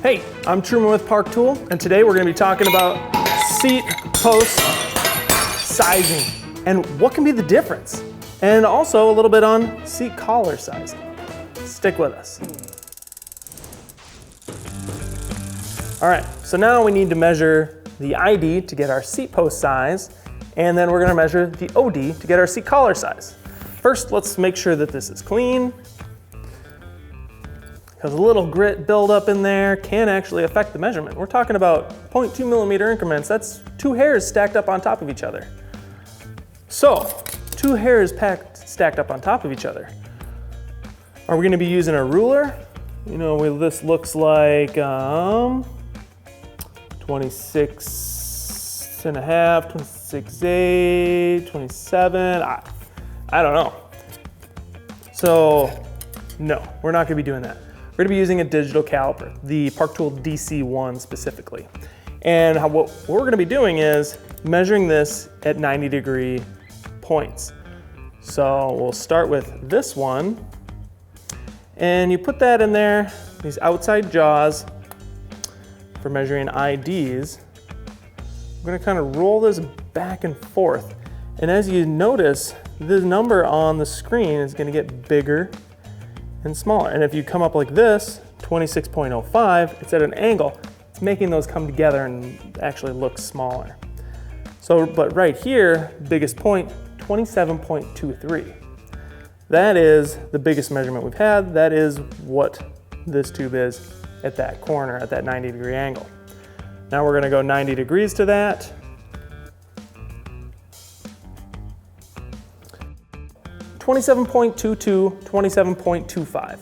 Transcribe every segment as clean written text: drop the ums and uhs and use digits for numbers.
Hey, I'm Truman with Park Tool, and today we're going to be talking about seat post sizing and what can be the difference, and also a little bit on seat collar sizing. Stick with us. All right, so now we need to measure the ID to get our seat post size, and then we're going to measure the OD to get our seat collar size. First, let's make sure that this is clean, because a little grit buildup in there can actually affect the measurement. We're talking about 0.2 millimeter increments. That's 2 hairs stacked up on top of each other. So, 2 hairs stacked up on top of each other. Are we going to be using a ruler? You know, this looks like 26 and a half, 26.8, 27. I don't know. So, no, we're not going to be doing that. We're going to be using a digital caliper, the Park Tool DC1 specifically. And what we're going to be doing is measuring this at 90-degree points. So we'll start with this one, and you put that in there, these outside jaws for measuring IDs. I'm going to kind of roll this back and forth. And as you notice, the number on the screen is going to get bigger and smaller. And if you come up like this, 26.05, it's at an angle. It's making those come together and actually look smaller. So, but right here, biggest point, 27.23. That is the biggest measurement we've had. That is what this tube is at that corner, at that 90-degree angle. Now we're gonna go 90 degrees to that. (27.22, 27.25).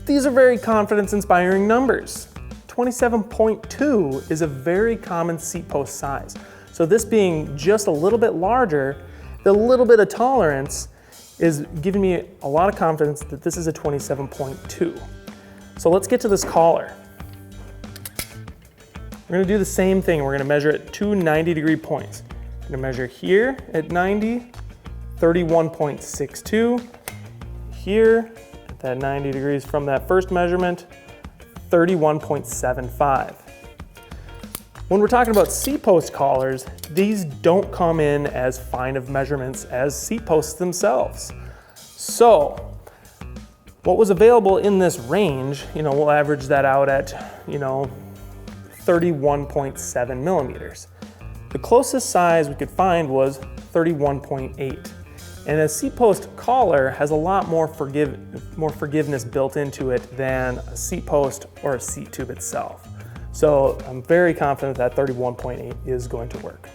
These are very confidence-inspiring numbers. 27.2 is a very common seat post size. So this being just a little bit larger, the little bit of tolerance is giving me a lot of confidence that this is a 27.2. So let's get to this collar. We're gonna do the same thing. We're gonna measure at 2 90-degree points. We're gonna measure here at 90, 31.62. Here, at that 90 degrees from that first measurement, 31.75. When we're talking about seat post collars, these don't come in as fine of measurements as seat posts themselves. So, what was available in this range, we'll average that out at, 31.7 millimeters. The closest size we could find was 31.8. And a seat post collar has a lot more forgiveness built into it than a seat post or a seat tube itself. So I'm very confident that 31.8 is going to work.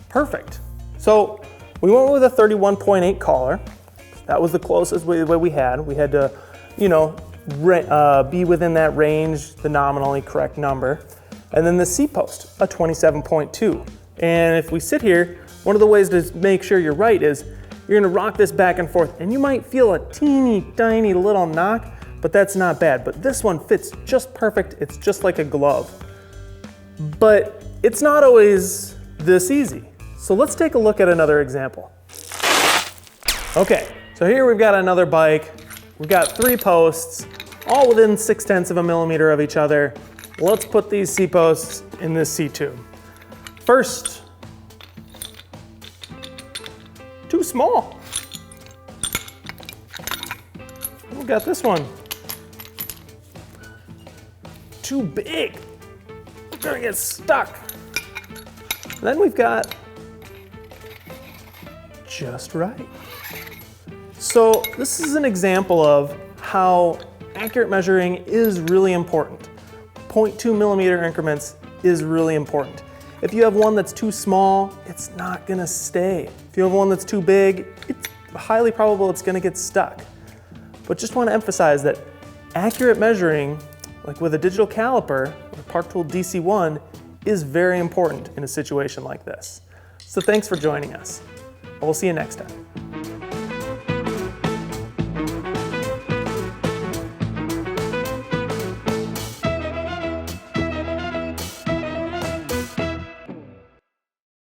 Perfect. So we went with a 31.8 collar. That was the closest way we had. We had to, be within that range, the nominally correct number. And then the seat post, a 27.2. And if we sit here, one of the ways to make sure you're right is you're gonna rock this back and forth, and you might feel a teeny tiny little knock, but that's not bad. But this one fits just perfect. It's just like a glove. But it's not always this easy. So let's take a look at another example. Okay, so here we've got another bike. We've got 3 posts, all within 0.6 of a millimeter of each other. Let's put these seat posts in this seat tube. First, too small. We got this one. Too big. We're gonna get stuck. Then we've got just right. So this is an example of how accurate measuring is really important. 0.2 millimeter increments is really important. If you have one that's too small, it's not gonna stay. If you have one that's too big, it's highly probable it's gonna get stuck. But just wanna emphasize that accurate measuring, like with a digital caliper, or Park Tool DC1, is very important in a situation like this. So thanks for joining us. We'll see you next time.